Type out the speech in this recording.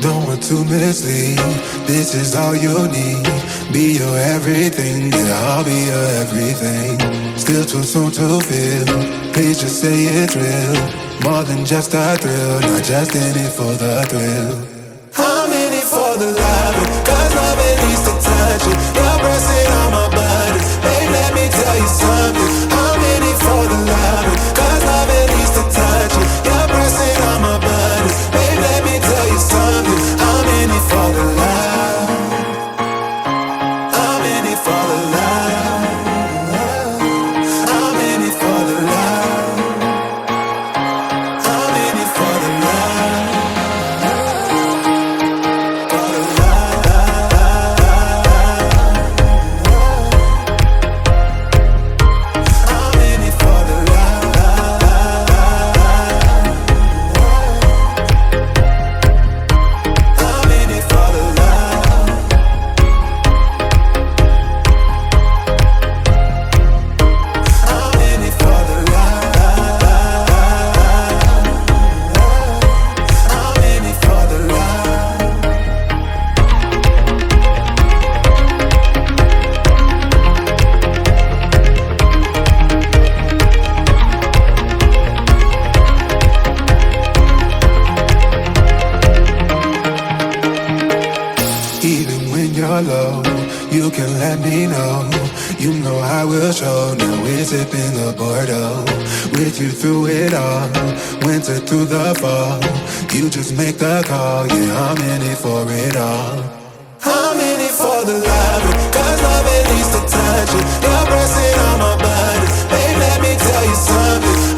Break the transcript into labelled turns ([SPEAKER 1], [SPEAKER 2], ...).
[SPEAKER 1] Don't want to mislead. This is all you need. Be your everything, yeah, I'll be your everything. Still too soon to feel. Please just say it's real. More than just a thrill, not just in it for the thrill. I'm in it for the love, cause love it needs to touch it. You're pressing on my body, babe, let me tell you something. I'm in it for the love, cause love it needs to touch it. You're pressing on my body, babe, let me tell you something. I'm in it for the love. I'm in it for the love. I'm in it for the love. I'm in it for the love. For the love. I'm in it for the love. I'm in it for the love. I'm in it for the love. I'm in it for the love. Even when you're low, you can let me know. You know I will show. Now we're sipping the Bordeaux. With you through it all, winter through the fall. You just make the call, yeah, I'm in it for it all. I'm in it for the love, cause love it needs to touch it. You're pressing on my body, babe, let me tell you something.